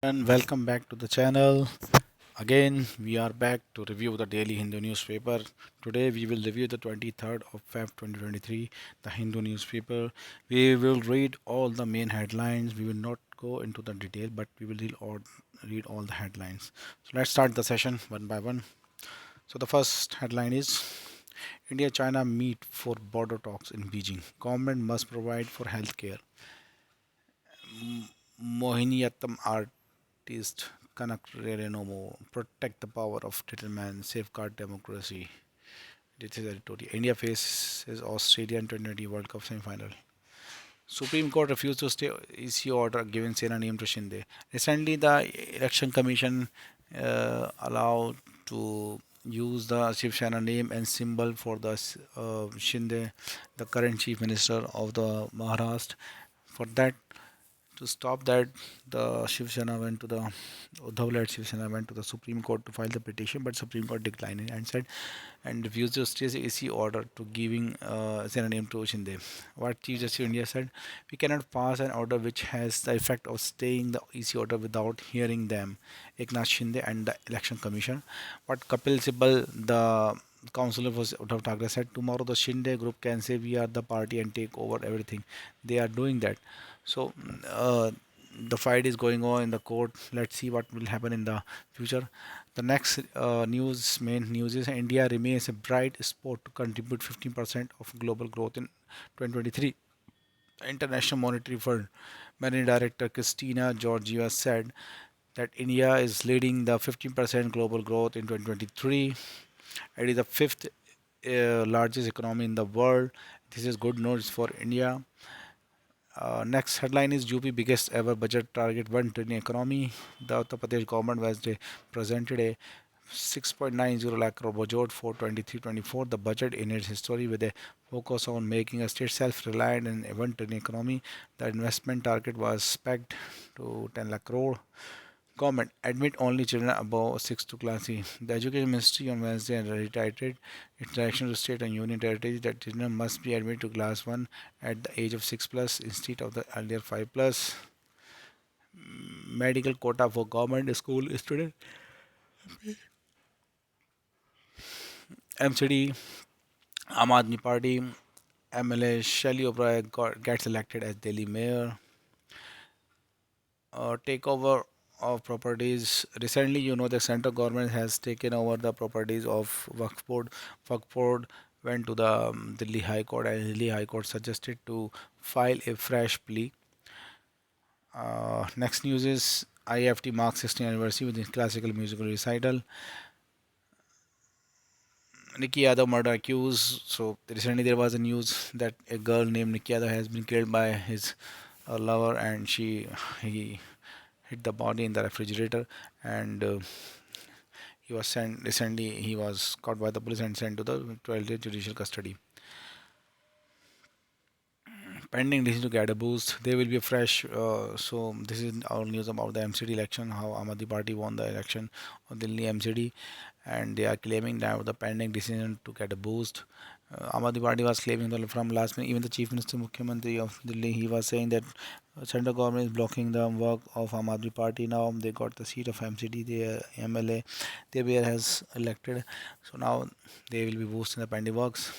And welcome back to the channel. Again, we are back to review the daily Hindu newspaper. Today, we will review the 23rd of Feb 2023, the Hindu newspaper. We will read all the main headlines. We will not go into the detail, but we will read all the headlines. So, let's start the session one by one. So, the first headline is India China meet for border talks in Beijing. Government must provide for healthcare. Mohiniyattam artist Kanak Renomo protect the power of little man, safeguard democracy. This is editorial. India faces Australia in 2020 World Cup semi-final. Supreme Court refused to stay EC order giving Sena name to Shinde. Recently, the Election Commission allowed to use the Shiv Sena name and symbol for the Shinde, the current Chief Minister of the Maharashtra. For that, to stop that, the Shiv Sena went to the Uddhav-led Shiv Sena went to the Supreme Court to file the petition, but Supreme Court declined it and said and refused to stay AC order to giving Sena name to Shinde. What Chief Justice of India said, we cannot pass an order which has the effect of staying the EC order without hearing them, Eknath Shinde and the Election Commission. What Kapil Sibal, the Councillor for Uddhav Thackeray said, tomorrow the Shinde group can say we are the party and take over everything. They are doing that. So the fight is going on in the court. Let's see what will happen in the future. The next main news is India remains a bright spot to contribute 15% of global growth in 2023. The International Monetary Fund Managing Director Christina Georgieva said that India is leading the 15% global growth in 2023. It is the fifth largest economy in the world. This is good news for India. Next headline is UP biggest ever budget target 1 trillion economy. The Uttar Pradesh government Wednesday presented a 6.90 lakh crore budget for 23-24. The budget in its history with a focus on making a state self-reliant and a 1 trillion economy. The investment target was pegged to 10 lakh crore. Comment: Admit only children above 6 to class C. The Education Ministry on Wednesday reiterated its direction to state and union territories that children must be admitted to class 1 at the age of 6 plus instead of the earlier 5 plus. Medical quota for government school students. MCD, Aam Aadmi Party, MLA Shelly O'Brien gets elected as Delhi mayor. Takeover of properties. Recently, the central government has taken over the properties of Waqf Board. Waqf Board went to the Delhi High Court, and Delhi High Court suggested to file a fresh plea. Next news is IFT marks 16th anniversary with its classical musical recital. Nikki Yadav murder accused. So recently there was a news that a girl named Nikki Yadav has been killed by his lover, and he hit the body in the refrigerator, and he was sent recently. He was caught by the police and sent to the 12-day judicial custody. Pending decision to get a boost, there will be a fresh. So this is our news about the MCD election. How Aam Aadmi Party won the election of Delhi MCD, and they are claiming now the pending decision to get a boost. Aam Aadmi Party was claiming that from last minute, even the Chief Minister Mukhyamantri of Delhi, he was saying that central government is blocking the work of Aam Aadmi Party. Now they got the seat of MCD, their MLA, their has elected. So now they will be boosting the pending works.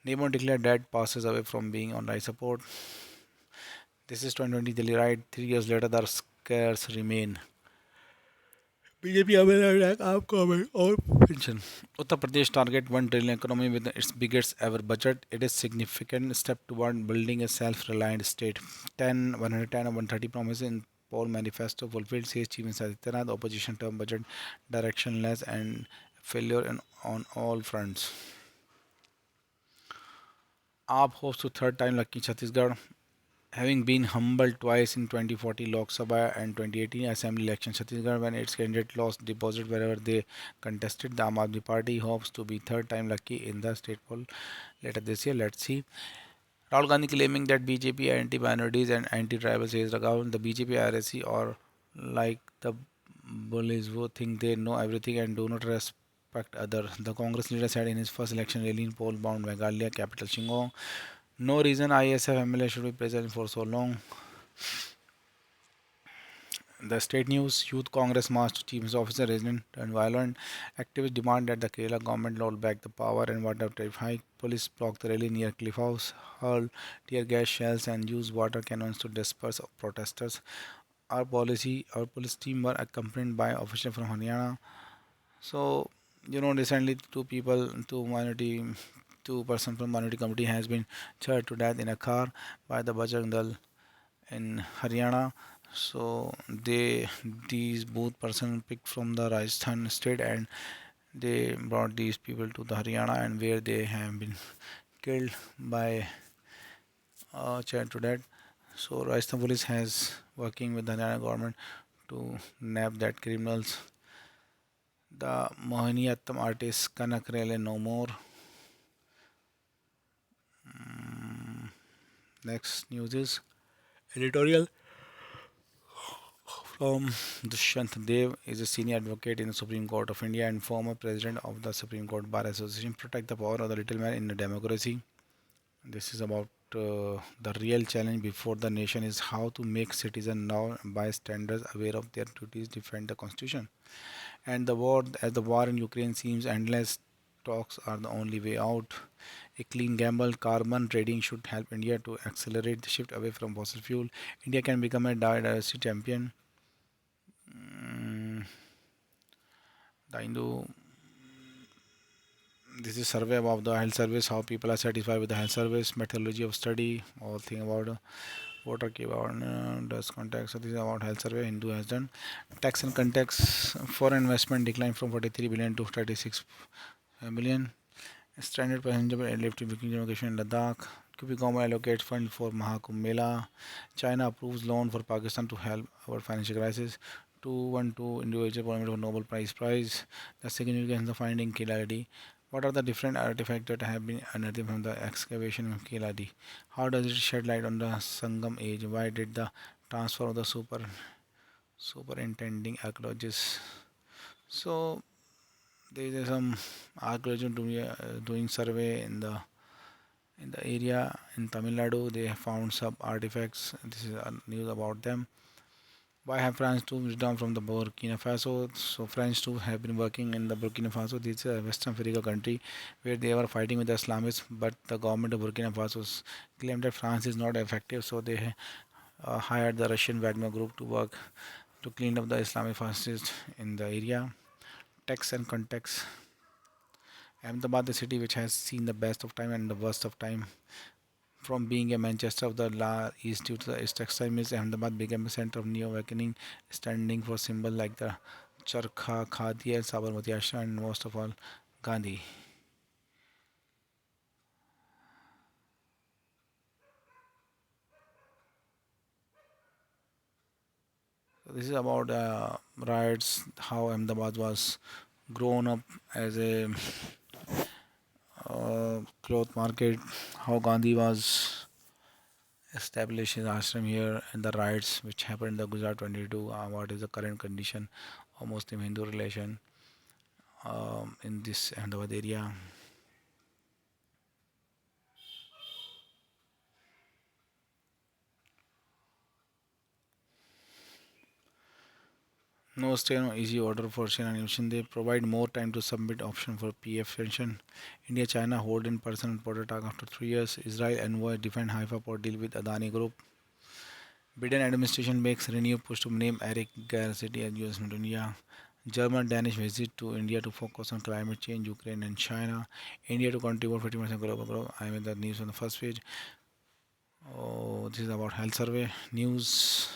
Nemo declared dead, passes away from being on life support. This is 2020 Delhi right. 3 years later, the scares remain. BJP attack आपको और pension. Uttar Pradesh target 1 trillion economy with its biggest ever budget. It is significant step toward building a self-reliant state. 110 and 130 promises in poll manifesto fulfilled, says Chief Minister Adityanath. The opposition term budget directionless and failure on all fronts. AAP hopes to third time lucky Chhattisgarh. Having been humbled twice in 2040 Lok Sabha and 2018 Assembly election, Chhattisgarh, when its candidate lost deposit wherever they contested, the Aam Aadmi Party hopes to be third time lucky in the state poll later this year. Let's see. Rahul Gandhi claiming that BJP anti-minorities and anti-tribal, says Raghavan. The BJP RSC or like the bullies who think they know everything and do not respect others. The Congress leader said in his first election rally in poll-bound Meghalaya capital Shillong. No reason ISF MLA should be present for so long. The state news: Youth Congress march to Chief Officer resident and violent. Activists demand that the Kerala government roll back the power and water tariff hike. Police block the rally near Cliff House, hurl tear gas shells and use water cannons to disperse protesters. Our police team were accompanied by officials from Haryana. So, recently two person from minority committee has been shot to death in a car by the Bajrang Dal in Haryana. So these both person picked from the Rajasthan state and they brought these people to the Haryana and where they have been killed by child to death. So Rajasthan police has working with the Haryana government to nab that criminals. The Mohiniyattam artist Kanak Rele no more. Mm, Next news is editorial from Dushyant Dev is a senior advocate in the Supreme Court of India and former president of the Supreme Court Bar Association. Protect the power of the little man in a democracy. This is about the real challenge before the nation is how to make citizens now bystanders aware of their duties, defend the constitution. And as the war in Ukraine seems endless, talks are the only way out. A clean gamble carbon trading should help India to accelerate the shift away from fossil fuel. India can become a biodiversity champion. Mm, the Hindu, this is survey about the health service, how people are satisfied with the health service, methodology of study, all thing about water key about does context. So this is about health survey Hindu has done. Tax and context, foreign investment declined from 43 billion to 36 million. Stranded passenger airlift to booking location in Ladakh. QP government allocates fund for Mahakumbh Mela. China approves loan for Pakistan to help our financial crisis. 212 individual appointment for Nobel Prize. The significance of the finding Kiladi. What are the different artifacts that have been unearthed from the excavation of Kiladi? How does it shed light on the Sangam age? Why did the transfer of the superintending archaeologists? So there is some archaeologists doing survey in the area in Tamil Nadu. They have found some artifacts. This is news about them. Why have France troops withdrawn from the Burkina Faso? So French troops have been working in the Burkina Faso. This is a Western Africa country where they were fighting with the Islamists, but the government of Burkina Faso claimed that France is not effective, so they hired the Russian Wagner group to work to clean up the Islamic fascists in the area. Text and context. Ahmedabad, the city which has seen the best of time and the worst of time, from being a Manchester of the East due to its textile mills, Ahmedabad became a center of new awakening, standing for symbols like the Charkha, Khadi, and Sabarmati Ashram, and most of all, Gandhi. So this is about riots, how Ahmedabad was grown up as a cloth market, how Gandhi was established his ashram here, and the riots which happened in the Gujarat 22. What is the current condition of Muslim Hindu relation in this Ahmedabad area? No stay, no easy order for China and they provide more time to submit option for PF pension. India China hold in person border talk after 3 years. Israel envoy defend Haifa port deal with Adani Group. Biden administration makes renewed push to name Eric Garcetti as US Met India. German Danish visit to India to focus on climate change, Ukraine and China. India to contribute 50% global growth. I mean the news on the first page. Oh, this is about health survey news.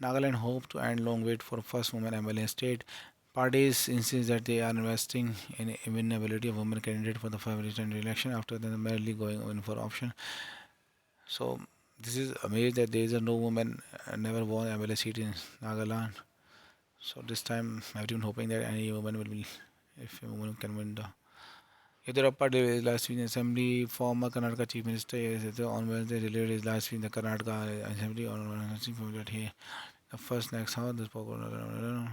Nagaland hope to end long wait for first woman MLA state. Parties insist that they are investing in winnability of women candidate for the February election after them merely going in for option. So this is amazed that there is a no woman never won MLA seat in Nagaland. So this time everyone hoping that any woman will be if a woman can win the Yediyurappa did his last week in assembly. Former Karnataka Chief Minister on Wednesday delivered his last week in the Karnataka Assembly on announcing that he the first next hour this program.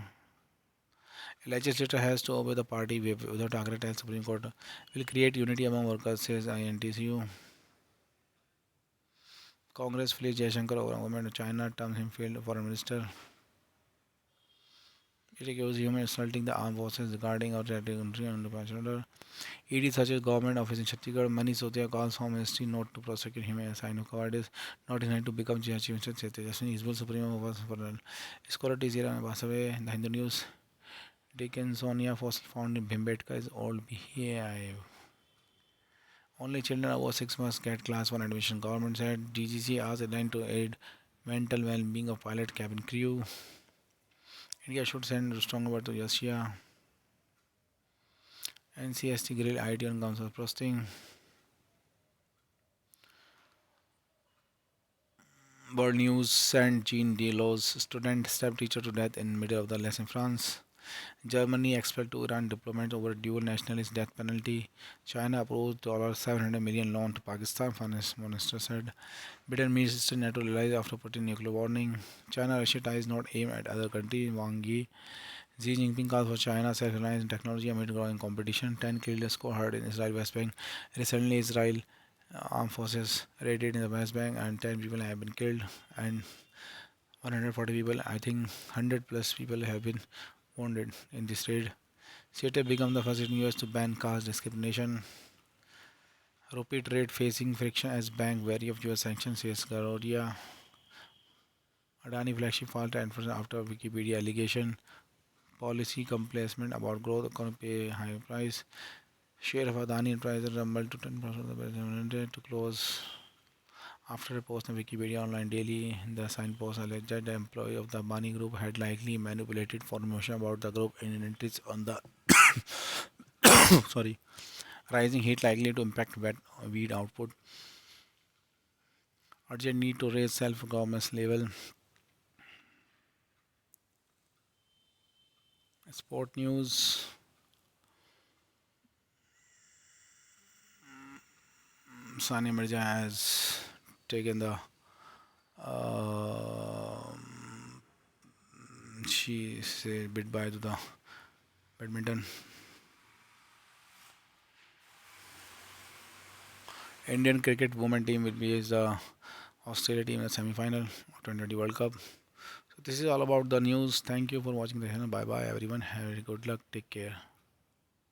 A legislator has to obey the party without Agra tells Supreme Court will create unity among workers, says INTCU. Congress flees Jaishankar over government of China, terms him failed foreign minister. It accused human assaulting the armed forces regarding our country under passenger. ED searches government office in Chhattisgarh. Manish Sotia calls Home Ministry not to prosecute human sign of cowardice, not intended to become chief minister. Tejaswini Hizbul Supremo was for scholar Tizira and Basave. The Hindu News. Taken Sonia fossil found in Bhimbetka is old behave. Only children over 6 must get class 1 admission. Government said DGC asked airline to aid mental well-being of pilot cabin crew. India should send stronger word to Russia. NCST grill IT on council posting. World News sent Jean Delos, student stabbed teacher to death in middle of the lesson. France. Germany expelled two Iran diplomats over dual nationalist death penalty. China approves $700 million loan to Pakistan, finance minister said. Britain meets sister NATO allies after Putin nuclear warning. China-Russia ties not aim at other countries. Wang Yi. Xi Jinping calls for China self-reliance in technology amid growing competition. 10 killed score hurt in Israel West Bank. Recently, Israel armed forces raided in the West Bank and 10 people have been killed and 140 people, I think 100 plus people have been wounded in this raid. Seattle become the first in US to ban caste discrimination. Rupee trade facing friction as bank wary of US sanctions, says Garodia. Adani flagship falls 10% after Wikipedia allegation. Policy complacent about growth, economy pay high price. Share of Adani Enterprises rumbled to 10% of the to close. After a post on Wikipedia Online Daily, the signpost alleged the employee of the Bani Group had likely manipulated information about the group in entries on the sorry rising heat likely to impact wet weed output. Urgent need to raise self-governance level. Sport news. Sania Mirza has taken the she said goodbye to the badminton. Indian cricket women team will be the Australia team in the semi-final of 2020 World Cup. So this is all about the news. Thank you for watching the channel. Bye bye everyone. Have a good luck. Take care.